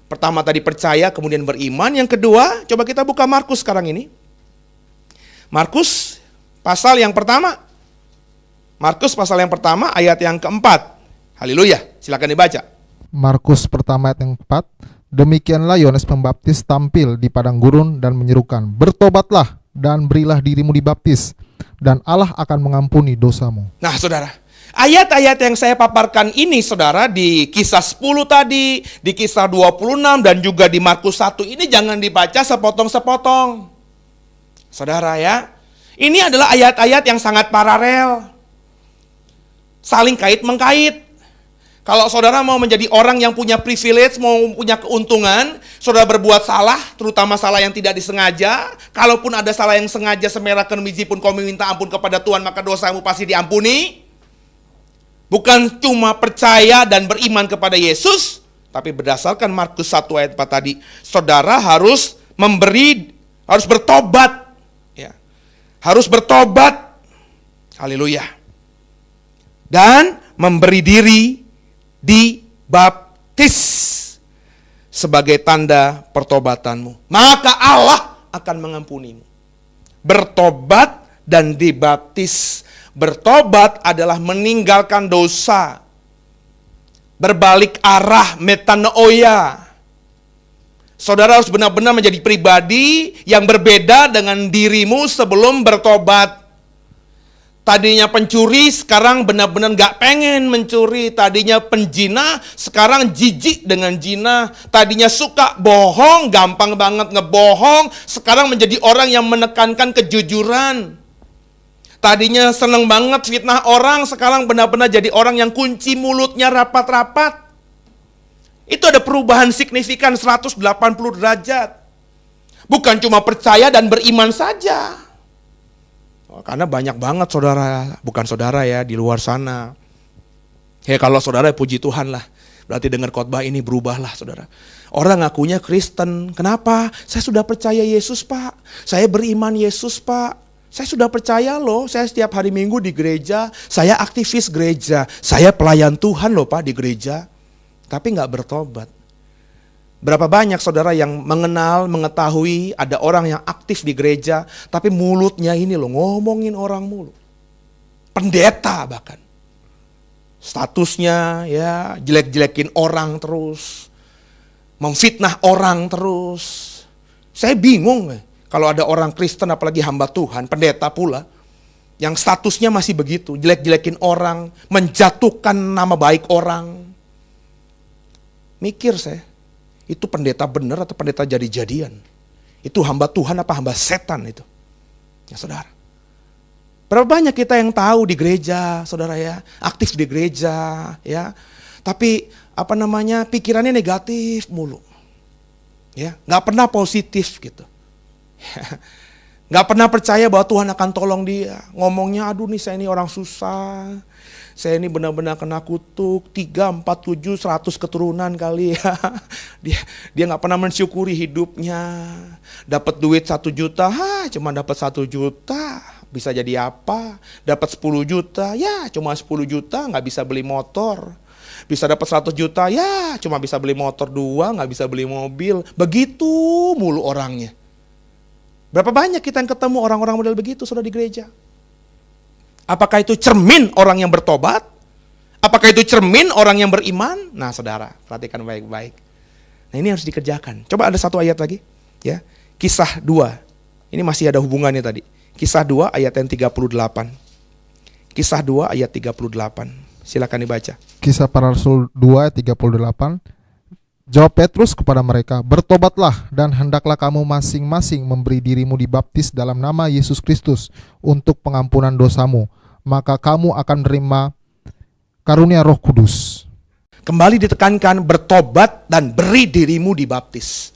Speaker 1: Pertama tadi percaya, kemudian beriman. Yang kedua, coba kita buka Markus sekarang ini. Markus pasal yang pertama. Markus pasal yang pertama ayat yang keempat. Haleluya, silakan dibaca.
Speaker 2: Markus pertama ayat yang keempat. Demikianlah Yohanes Pembaptis tampil di padang gurun dan menyerukan, bertobatlah dan berilah dirimu dibaptis, dan Allah akan mengampuni dosamu.
Speaker 1: Nah saudara, ayat-ayat yang saya paparkan ini saudara di kisah 10 tadi, di kisah 26 dan juga di Markus 1 ini jangan dibaca sepotong-sepotong. Saudara ya, ini adalah ayat-ayat yang sangat paralel. Saling kait-mengkait. Kalau saudara mau menjadi orang yang punya privilege, mau punya keuntungan, saudara berbuat salah, terutama salah yang tidak disengaja. Kalaupun ada salah yang sengaja semerah kermiji pun kau minta ampun kepada Tuhan, maka dosamu pasti diampuni. Bukan cuma percaya dan beriman kepada Yesus, tapi berdasarkan Markus 1 ayat 4 tadi, saudara harus bertobat. Ya. Harus bertobat. Haleluya. Dan memberi diri dibaptis sebagai tanda pertobatanmu. Maka Allah akan mengampunimu. Bertobat dan dibaptis. Bertobat adalah meninggalkan dosa. Berbalik arah, metanoia. Saudara harus benar-benar menjadi pribadi yang berbeda dengan dirimu sebelum bertobat. Tadinya pencuri, sekarang benar-benar gak pengen mencuri. Tadinya penjina, sekarang jijik dengan jina. Tadinya suka bohong, gampang banget ngebohong. Sekarang menjadi orang yang menekankan kejujuran. Tadinya seneng banget fitnah orang, sekarang benar-benar jadi orang yang kunci mulutnya rapat-rapat. Itu ada perubahan signifikan 180 derajat. Bukan cuma percaya dan beriman saja. Karena banyak banget saudara, bukan saudara ya, di luar sana. Ya kalau saudara puji Tuhan lah. Berarti dengar khotbah ini berubahlah saudara. Orang ngakunya Kristen. Kenapa? Saya sudah percaya Yesus Pak. Saya beriman Yesus Pak. Saya sudah percaya loh. Saya setiap hari Minggu di gereja. Saya aktivis gereja. Saya pelayan Tuhan loh Pak di gereja. Tapi gak bertobat. Berapa banyak saudara yang mengenal, mengetahui ada orang yang aktif di gereja, tapi mulutnya ini loh, ngomongin orang mulu. Pendeta bahkan. Statusnya ya jelek-jelekin orang terus. Memfitnah orang terus. Saya bingung kalau ada orang Kristen apalagi hamba Tuhan, pendeta pula, yang statusnya masih begitu, jelek-jelekin orang, menjatuhkan nama baik orang. Mikir saya. Itu pendeta benar atau pendeta jadi-jadian? Itu hamba Tuhan apa hamba setan itu? Ya saudara. Berapa banyak kita yang tahu di gereja, saudara ya, aktif di gereja, ya. Tapi pikirannya negatif mulu, ya, nggak pernah positif gitu, nggak pernah percaya bahwa Tuhan akan tolong dia. Ngomongnya, aduh nih saya ini orang susah, saya ini benar-benar kena kutuk 3, 4, 7, 100 keturunan kali ya. Dia nggak pernah mensyukuri hidupnya. Dapat duit 1 juta, cuma dapat 1 juta. Bisa jadi apa? Dapat 10 juta, ya cuma 10 juta, nggak bisa beli motor. Bisa dapat 100 juta, ya cuma bisa beli motor 2, nggak bisa beli mobil. Begitu mulu orangnya. Berapa banyak kita yang ketemu orang-orang model begitu, saudara, di gereja? Apakah itu cermin orang yang bertobat? Apakah itu cermin orang yang beriman? Nah, saudara, perhatikan baik-baik. Nah, ini harus dikerjakan. Coba ada satu ayat lagi, ya. Kisah 2. Ini masih ada hubungannya tadi. Kisah 2 ayat yang 38. Kisah 2 ayat 38. Silakan dibaca.
Speaker 2: Kisah Para Rasul 2 ayat 38. Jawab Petrus kepada mereka, bertobatlah dan hendaklah kamu masing-masing memberi dirimu dibaptis dalam nama Yesus Kristus untuk pengampunan dosamu, maka kamu akan menerima karunia Roh Kudus.
Speaker 1: Kembali ditekankan, bertobat dan beri dirimu dibaptis.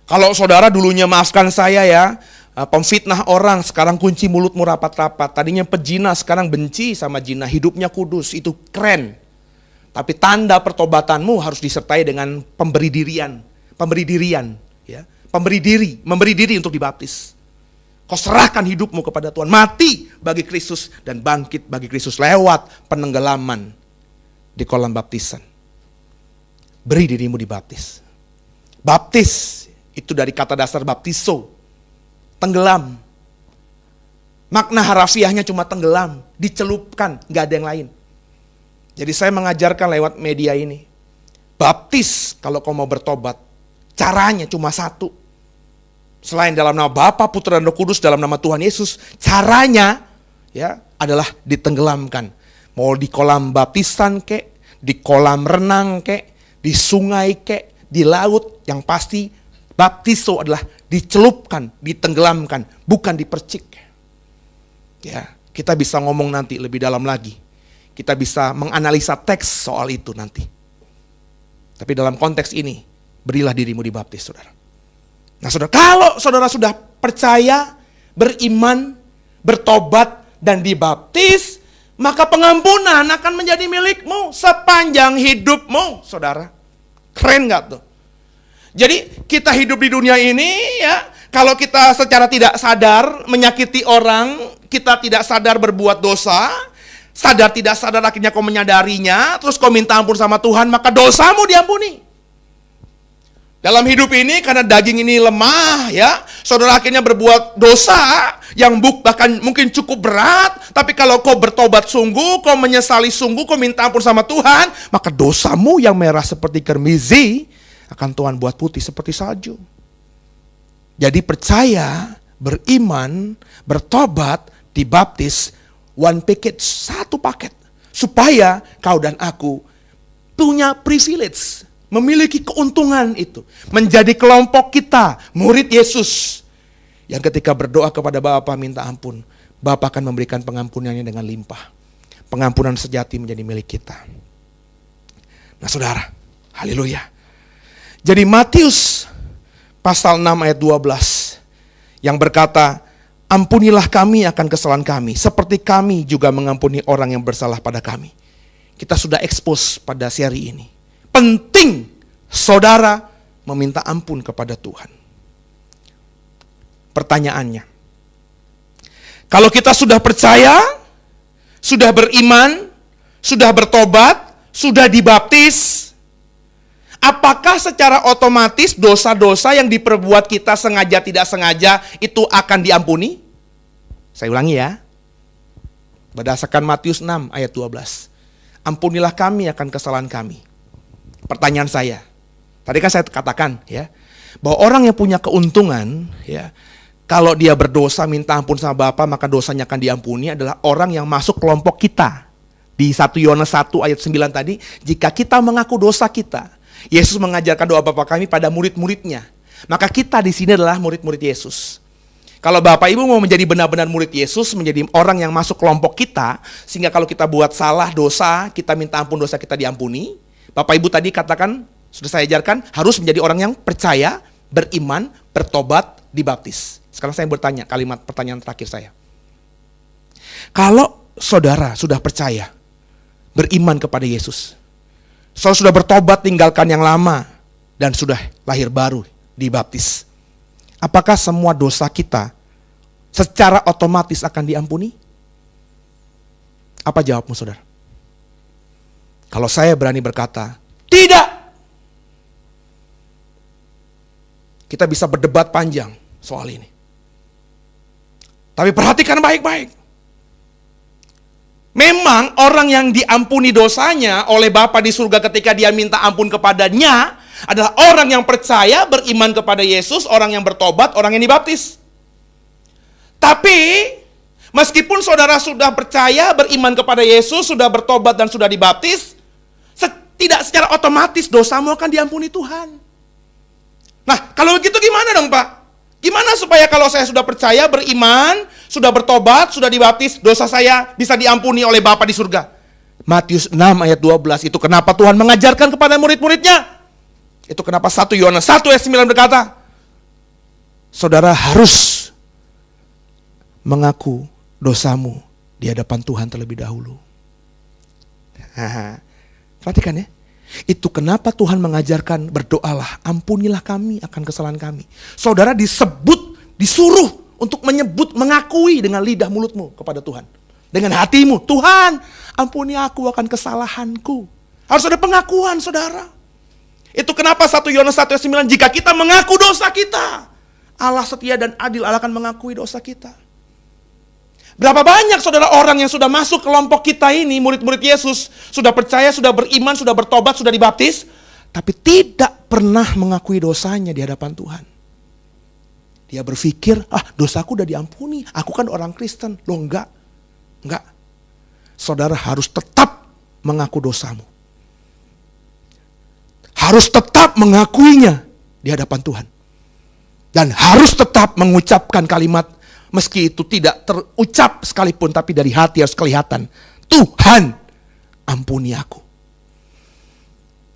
Speaker 1: Kalau saudara dulunya, maafkan saya ya, pemfitnah orang, sekarang kunci mulutmu rapat-rapat. Tadinya pejina, sekarang benci sama jina, hidupnya kudus, itu keren. Tapi tanda pertobatanmu harus disertai dengan memberi diri untuk dibaptis. Kau serahkan hidupmu kepada Tuhan, mati bagi Kristus dan bangkit bagi Kristus lewat penenggelaman di kolam baptisan. Beri dirimu dibaptis. Baptis itu dari kata dasar baptiso, tenggelam. Makna harafiahnya cuma tenggelam, dicelupkan, gak ada yang lain. Jadi saya mengajarkan lewat media ini, baptis kalau kau mau bertobat, caranya cuma satu. Selain dalam nama Bapa, Putra, dan Roh Kudus, dalam nama Tuhan Yesus, caranya ya adalah ditenggelamkan. Mau di kolam baptisan kek, di kolam renang kek, di sungai kek, di laut, yang pasti baptiso adalah dicelupkan, ditenggelamkan, bukan dipercik. Ya, kita bisa ngomong nanti lebih dalam lagi. Kita bisa menganalisa teks soal itu nanti. Tapi dalam konteks ini, berilah dirimu dibaptis, saudara. Nah, saudara, kalau saudara sudah percaya, beriman, bertobat, dan dibaptis, maka pengampunan akan menjadi milikmu sepanjang hidupmu, saudara. Keren gak tuh? Jadi kita hidup di dunia ini ya, kalau kita secara tidak sadar menyakiti orang, kita tidak sadar berbuat dosa, sadar tidak sadar akhirnya kau menyadarinya, terus kau minta ampun sama Tuhan, maka dosamu diampuni. Dalam hidup ini karena daging ini lemah ya, saudara akhirnya berbuat dosa yang bahkan mungkin cukup berat, tapi kalau kau bertobat sungguh, kau menyesali sungguh, kau minta ampun sama Tuhan, maka dosamu yang merah seperti kermizi akan Tuhan buat putih seperti salju. Jadi percaya, beriman, bertobat, dibaptis, one package, satu paket. Supaya kau dan aku punya privilege, memiliki keuntungan itu. Menjadi kelompok kita, murid Yesus. Yang ketika berdoa kepada Bapa minta ampun, Bapa akan memberikan pengampunannya dengan limpah. Pengampunan sejati menjadi milik kita. Nah saudara, haleluya. Jadi Matius pasal 6 ayat 12 yang berkata, ampunilah kami akan kesalahan kami, seperti kami juga mengampuni orang yang bersalah pada kami. Kita sudah expose pada seri ini. Penting saudara meminta ampun kepada Tuhan. Pertanyaannya, kalau kita sudah percaya, sudah beriman, sudah bertobat, sudah dibaptis, apakah secara otomatis dosa-dosa yang diperbuat kita sengaja tidak sengaja itu akan diampuni? Saya ulangi ya. Berdasarkan Matius 6 ayat 12. Ampunilah kami akan kesalahan kami. Pertanyaan saya, tadi kan saya katakan ya, bahwa orang yang punya keuntungan ya, kalau dia berdosa minta ampun sama Bapa maka dosanya akan diampuni adalah orang yang masuk kelompok kita. Di 1 Yohanes 1 ayat 9 tadi, jika kita mengaku dosa kita, Yesus mengajarkan doa Bapa kami pada murid-muridnya. Maka kita di sini adalah murid-murid Yesus. Kalau Bapak Ibu mau menjadi benar-benar murid Yesus, menjadi orang yang masuk kelompok kita, sehingga kalau kita buat salah, dosa, kita minta ampun, dosa kita diampuni. Bapak Ibu tadi katakan, sudah saya ajarkan, harus menjadi orang yang percaya, beriman, bertobat, dibaptis. Sekarang saya bertanya, kalimat pertanyaan terakhir saya. Kalau saudara sudah percaya, beriman kepada Yesus, saudara sudah bertobat, tinggalkan yang lama, dan sudah lahir baru, dibaptis, apakah semua dosa kita secara otomatis akan diampuni? Apa jawabmu, saudara? Kalau saya berani berkata, tidak. Kita bisa berdebat panjang soal ini. Tapi perhatikan baik-baik. Memang orang yang diampuni dosanya oleh Bapa di surga ketika dia minta ampun kepadanya adalah orang yang percaya, beriman kepada Yesus, orang yang bertobat, orang yang dibaptis. Tapi, meskipun saudara sudah percaya, beriman kepada Yesus, sudah bertobat dan sudah dibaptis, tidak secara otomatis dosamu akan diampuni Tuhan. Nah, kalau begitu gimana dong, Pak? Gimana supaya kalau saya sudah percaya, beriman, sudah bertobat, sudah dibaptis, dosa saya bisa diampuni oleh Bapa di surga? Matius 6 ayat 12, itu kenapa Tuhan mengajarkan kepada murid-muridnya. Itu kenapa 1 Yohanes 1 ayat 9 berkata, saudara harus mengaku dosamu di hadapan Tuhan terlebih dahulu. Perhatikan ya. Itu kenapa Tuhan mengajarkan berdoalah, ampunilah kami akan kesalahan kami. Saudara disuruh untuk menyebut, mengakui dengan lidah mulutmu kepada Tuhan. Dengan hatimu, Tuhan ampuni aku akan kesalahanku. Harus ada pengakuan, saudara. Itu kenapa 1 Yohanes 1 ayat 9, jika kita mengaku dosa kita, Allah setia dan adil, Allah akan mengakui dosa kita. Berapa banyak saudara orang yang sudah masuk kelompok kita ini, murid-murid Yesus, sudah percaya, sudah beriman, sudah bertobat, sudah dibaptis, tapi tidak pernah mengakui dosanya di hadapan Tuhan. Dia berpikir, dosaku udah diampuni, aku kan orang Kristen. Loh enggak. Saudara harus tetap mengaku dosamu. Harus tetap mengakuinya di hadapan Tuhan. Dan harus tetap mengucapkan kalimat, meski itu tidak terucap sekalipun, tapi dari hati harus kelihatan. Tuhan, ampuni aku.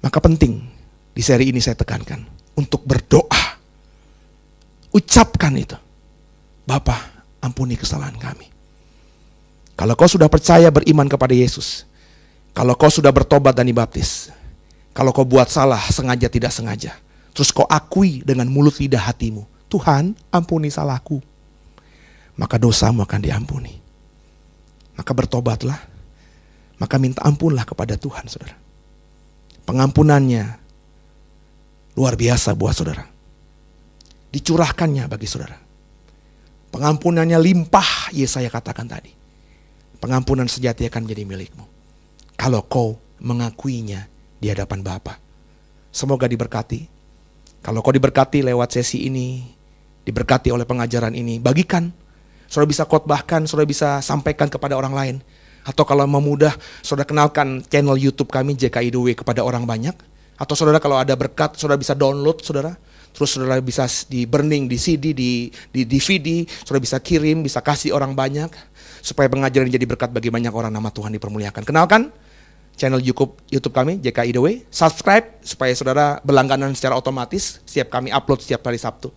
Speaker 1: Maka penting, di seri ini saya tekankan, untuk berdoa. Ucapkan itu. Bapa, ampuni kesalahan kami. Kalau kau sudah percaya, beriman kepada Yesus. Kalau kau sudah bertobat dan dibaptis. Kalau kau buat salah, sengaja tidak sengaja. Terus kau akui dengan mulut lidah hatimu. Tuhan, ampuni salahku. Maka dosamu akan diampuni. Maka bertobatlah. Maka minta ampunlah kepada Tuhan, saudara. Pengampunannya luar biasa buat saudara. Dicurahkannya bagi saudara. Pengampunannya limpah, Yesaya katakan tadi. Pengampunan sejati akan menjadi milikmu. Kalau kau mengakuinya di hadapan Bapa. Semoga diberkati. Kalau kau diberkati lewat sesi ini, diberkati oleh pengajaran ini, bagikan. Saudara bisa khotbahkan, saudara bisa sampaikan kepada orang lain. Atau kalau mau mudah, saudara kenalkan channel YouTube kami JKIDW kepada orang banyak. Atau saudara kalau ada berkat, saudara bisa download, saudara. Terus saudara bisa di burning, di CD, di DVD, saudara bisa kirim, bisa kasih orang banyak. Supaya pengajaran jadi berkat bagi banyak orang, nama Tuhan dipermuliakan. Kenalkan channel YouTube kami, JKIDW. Subscribe supaya saudara berlangganan secara otomatis setiap kami upload setiap hari Sabtu.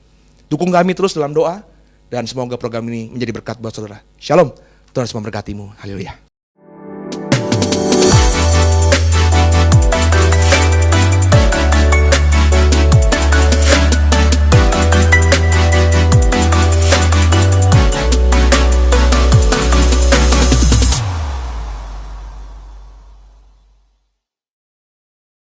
Speaker 1: Dukung kami terus dalam doa. Dan semoga program ini menjadi berkat buat saudara. Shalom, Tuhan Yesus memberkatimu. Haleluya.